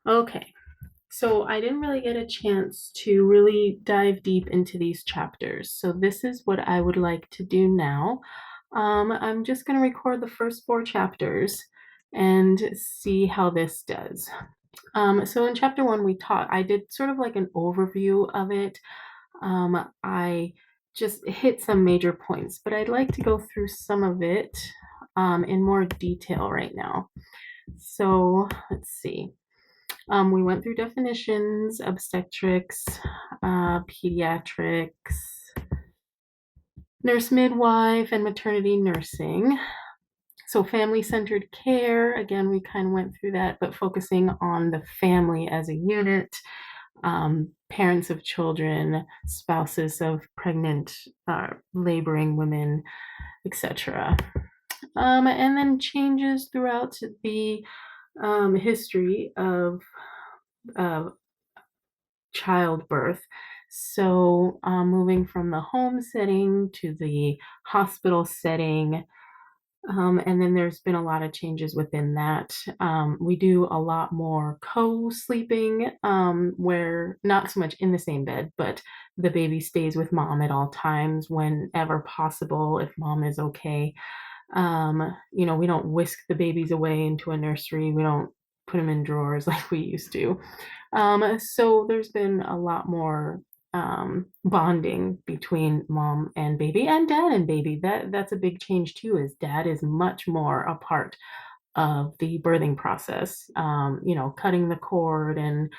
Okay, so I didn't really get a chance to really dive deep into these chapters. So this is what I would like to do now. I'm just going to record the first four chapters and see how this does. So in chapter one, I did sort of like an overview of it. I just hit some major points, but I'd like to go through some of it in more detail right now. So let's see. We went through definitions, obstetrics, pediatrics, nurse midwife, and maternity nursing. So, family centered care, again, we kind of went through that, but focusing on the family as a unit, parents of children, spouses of pregnant, laboring women, etc. And then changes throughout the history of uh, childbirth. So, moving from the home setting to the hospital setting. And then there's been a lot of changes within that. We do a lot more co sleeping, where not so much in the same bed, but the baby stays with mom at all times whenever possible, if mom is okay. We don't whisk the babies away into a nursery, we don't put them in drawers like we used to. So there's been a lot more bonding between mom and baby and dad and baby. That's a big change too, is dad is much more a part of the birthing process, cutting the cord and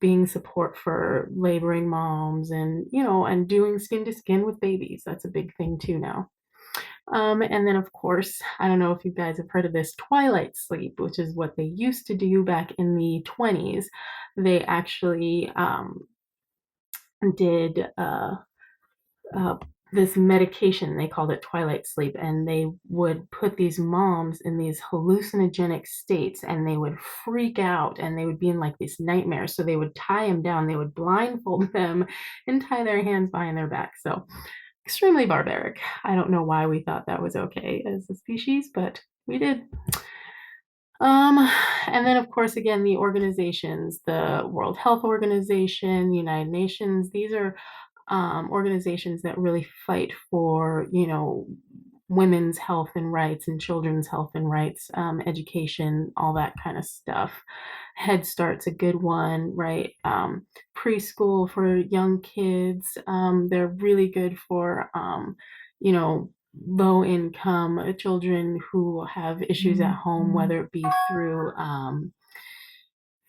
being support for laboring moms and doing skin to skin with babies. That's a big thing too now. And then, of course, I don't know if you guys have heard of this twilight sleep, which is what they used to do back in the 20s. They actually did uh, this medication, they called it twilight sleep, and they would put these moms in these hallucinogenic states and they would freak out and they would be in like these nightmares. So they would tie them down, they would blindfold them and tie their hands behind their back. So extremely barbaric. I don't know why we thought that was okay as a species, but we did. Um, and then, of course, again, the organizations, the World Health Organization, United Nations, these are organizations that really fight for, women's health and rights and children's health and rights, education, all that kind of stuff. Head Start's a good one, right? Preschool for young kids, they're really good for, you know, low income children who have issues at home, whether it be through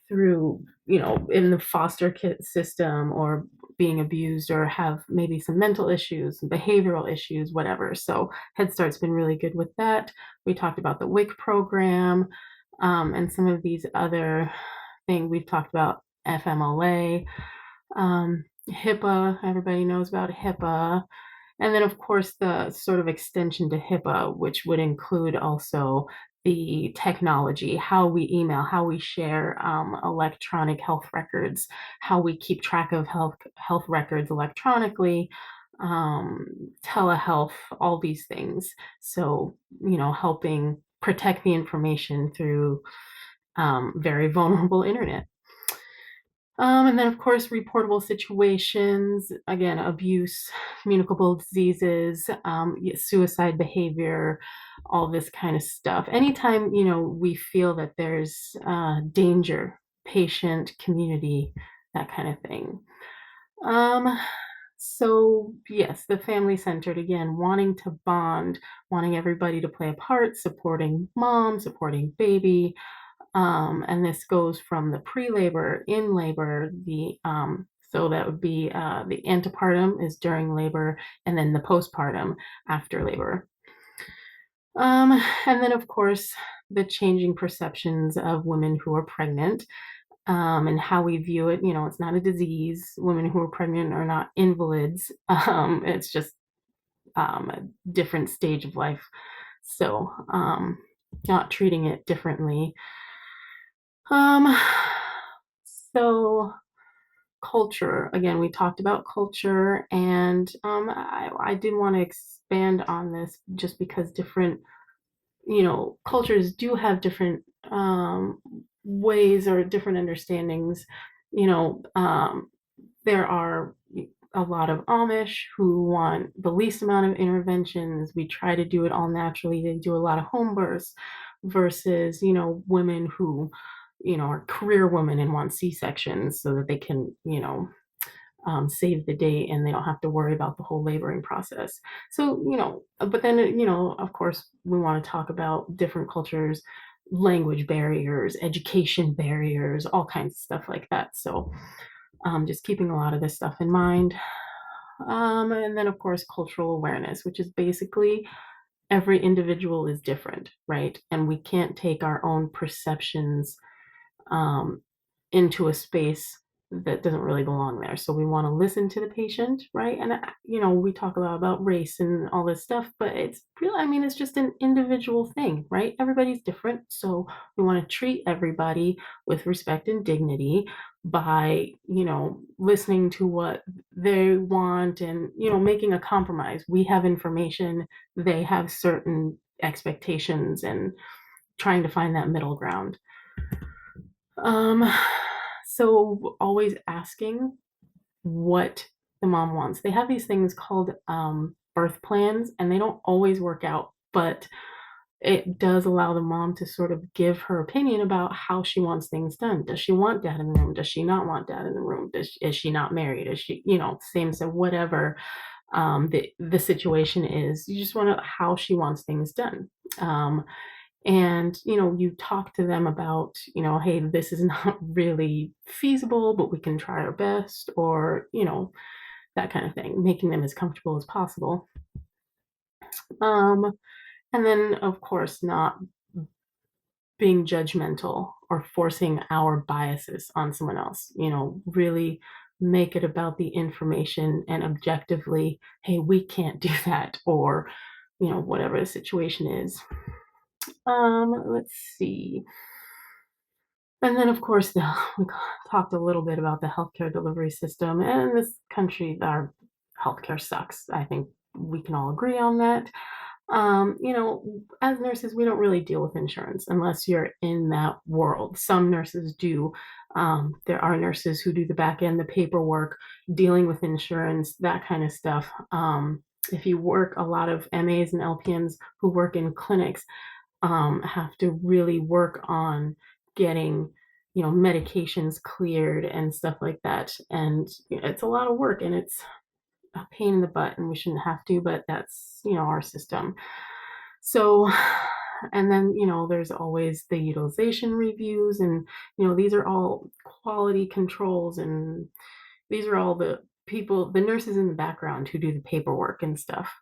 in the foster kid system or being abused or have maybe some mental issues, behavioral issues, whatever. So Head Start's been really good with that. We talked about the WIC program, and some of these other things. We've talked about FMLA, HIPAA. Everybody knows about HIPAA. And then, of course, the sort of extension to HIPAA, which would include also the technology, how we email, how we share electronic health records, how we keep track of health records electronically, telehealth, all these things. So, helping protect the information through very vulnerable internet. And then, of course, reportable situations, again, abuse, communicable diseases, suicide behavior, all this kind of stuff. Anytime, we feel that there's danger, patient, community, that kind of thing. Um, so, yes, the family centered, again, wanting to bond, wanting everybody to play a part, supporting mom, supporting baby, and this goes from the pre-labor, in labor, so that would be the antepartum is during labor, and then the postpartum after labor. And then, of course, the changing perceptions of women who are pregnant, and how we view it. It's not a disease. Women who are pregnant are not invalids. It's just a different stage of life. So, not treating it differently. Um, so culture, again, we talked about culture, and I did want to expand on this just because different, cultures do have different ways or different understandings. You know, there are a lot of Amish who want the least amount of interventions. We try to do it all naturally. They do a lot of home births versus, women who, are career women and want C-sections so that they can, save the day and they don't have to worry about the whole laboring process. So, but then, of course, we want to talk about different cultures, language barriers, education barriers, all kinds of stuff like that. So, just keeping a lot of this stuff in mind. And then, of course, cultural awareness, which is basically every individual is different, right? And we can't take our own perceptions um, into a space that doesn't really belong there. So we want to listen to the patient, right? And we talk a lot about race and all this stuff, but it's really, I mean, it's just an individual thing, right? Everybody's different, so we want to treat everybody with respect and dignity by, listening to what they want and, making a compromise. We have information, they have certain expectations, and trying to find that middle ground. Um, so always asking what the mom wants. They have these things called birth plans, and they don't always work out, but it does allow the mom to sort of give her opinion about how she wants things done. Does she want dad in the room? Does she not want dad in the room? Is she not married? Is she, same, so whatever the situation is, you just want to how she wants things done. Um, and you talk to them about, hey, this is not really feasible, but we can try our best, or that kind of thing, making them as comfortable as possible. um and then, of course, not being judgmental or forcing our biases on someone else. Really make it about the information and objectively, hey, we can't do that, or whatever the situation is. Let's see. And then, of course, we talked a little bit about the healthcare delivery system. And in this country, our healthcare sucks. I think we can all agree on that. As nurses, we don't really deal with insurance unless you're in that world. Some nurses do. There are nurses who do the back end, the paperwork, dealing with insurance, that kind of stuff. If you work, a lot of MAs and LPNs who work in clinics have to really work on getting, medications cleared and stuff like that. And it's a lot of work, and it's a pain in the butt, and we shouldn't have to, but that's, our system. So, and then, there's always the utilization reviews, and, these are all quality controls, and these are all the people, the nurses in the background who do the paperwork and stuff.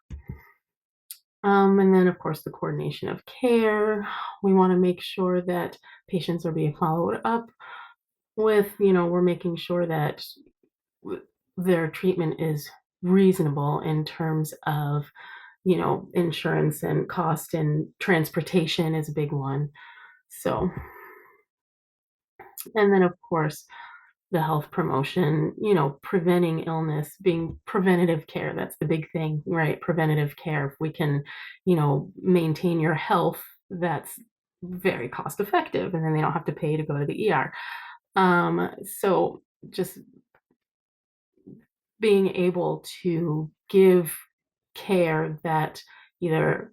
And then, of course, the coordination of care. We want to make sure that patients are being followed up with, we're making sure that their treatment is reasonable in terms of, insurance and cost, and transportation is a big one. So, and then, of course, the health promotion, preventing illness, being preventative care. That's the big thing, right? Preventative care. If we can, maintain your health, that's very cost effective, and then they don't have to pay to go to the ER. So just being able to give care that either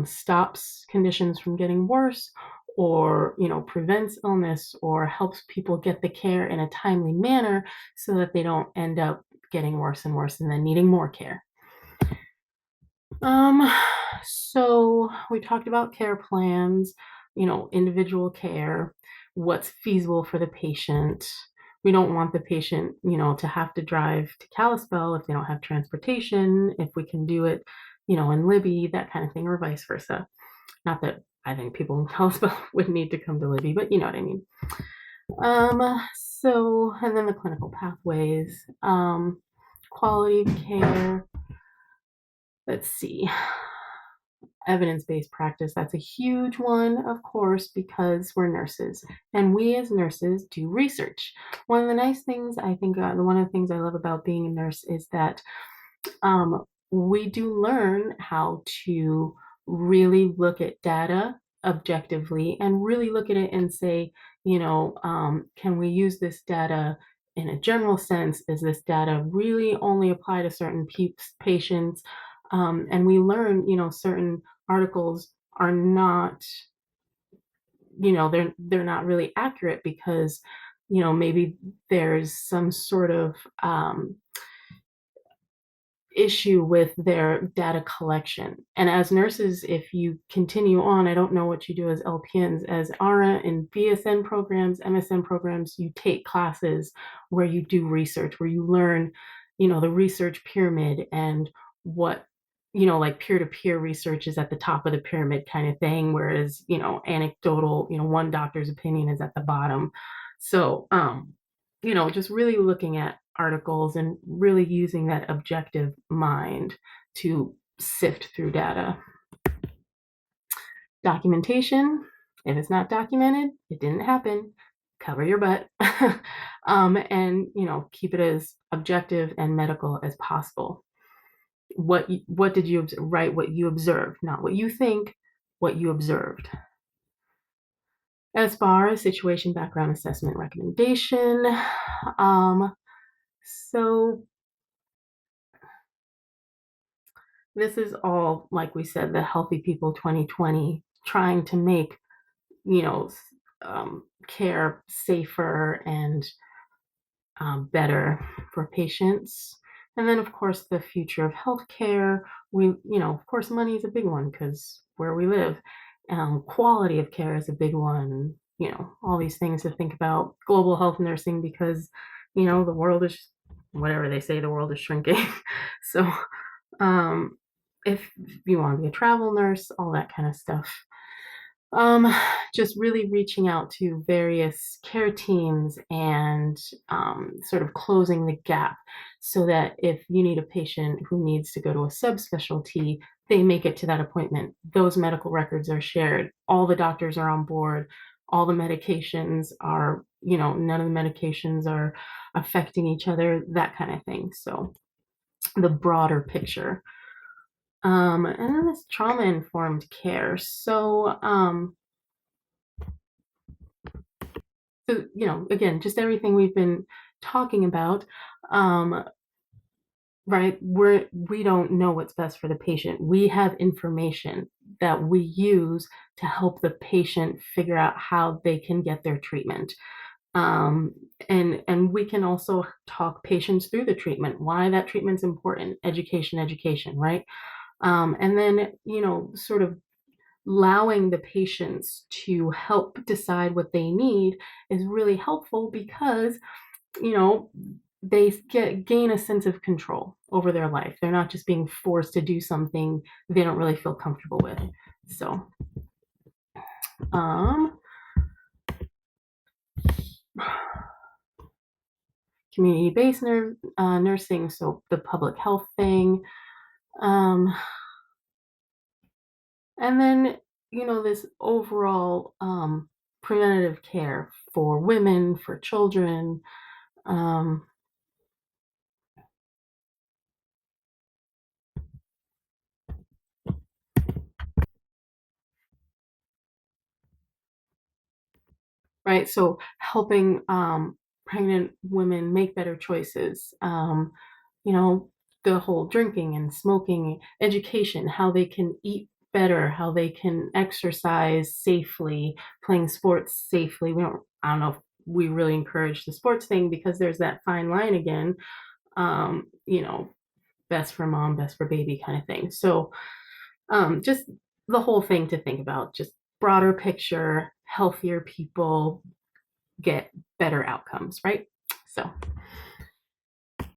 stops conditions from getting worse, or prevents illness, or helps people get the care in a timely manner so that they don't end up getting worse and worse and then needing more care. So we talked about care plans, individual care, what's feasible for the patient. We don't want the patient, to have to drive to Kalispell if they don't have transportation, if we can do it, in Libby, that kind of thing, or vice versa. Not that I think people in Kalispell would need to come to Libby, but you know what I mean. So, and then the clinical pathways, quality of care. Let's see. Evidence-based practice, that's a huge one, of course, because we're nurses, and we as nurses do research. One of the nice things, I think, one of the things I love about being a nurse is that we do learn how to really look at data objectively and really look at it and say, can we use this data in a general sense? Is this data really only apply to certain patients? And we learn, certain articles are not, they're not really accurate because, maybe there's some sort of issue with their data collection. And as nurses, if you continue on, I don't know what you do as LPNs, as RA in BSN programs, MSN programs, you take classes where you do research, where you learn, the research pyramid and what, like peer-to-peer research is at the top of the pyramid kind of thing, whereas, anecdotal, one doctor's opinion is at the bottom. So, just really looking at articles and really using that objective mind to sift through data. Documentation, if it's not documented, it didn't happen. Cover your butt. And keep it as objective and medical as possible. What did you write? What you observed, not what you think, what you observed. As far as situation background assessment recommendation, so this is all, like we said, the Healthy People 2020, trying to make, you know, care safer and better for patients. And then, of course, the future of healthcare. Of course, money is a big one because where we live. Quality of care is a big one. All these things to think about. Global health nursing because, the world is, whatever they say, the world is shrinking. So, if you want to be a travel nurse, all that kind of stuff. Just really reaching out to various care teams and sort of closing the gap so that if you need a patient who needs to go to a subspecialty, they make it to that appointment. Those medical records are shared. All the doctors are on board. All the medications are, none of the medications are affecting each other, that kind of thing. So the broader picture. And then this trauma-informed care. So, again, just everything we've been talking about, right? We don't know what's best for the patient. We have information that we use to help the patient figure out how they can get their treatment. And we can also talk patients through the treatment, why that treatment's important, education, right? And then, sort of allowing the patients to help decide what they need is really helpful because, they gain a sense of control over their life. They're not just being forced to do something they don't really feel comfortable with. So, community-based nursing, so the public health thing. And then, this overall preventative care for women, for children. Right, so helping pregnant women make better choices. The whole drinking and smoking, education, how they can eat better, how they can exercise safely, playing sports safely. I don't know if we really encourage the sports thing because there's that fine line again, best for mom, best for baby kind of thing. So just the whole thing to think about, just broader picture, healthier people get better outcomes, right? So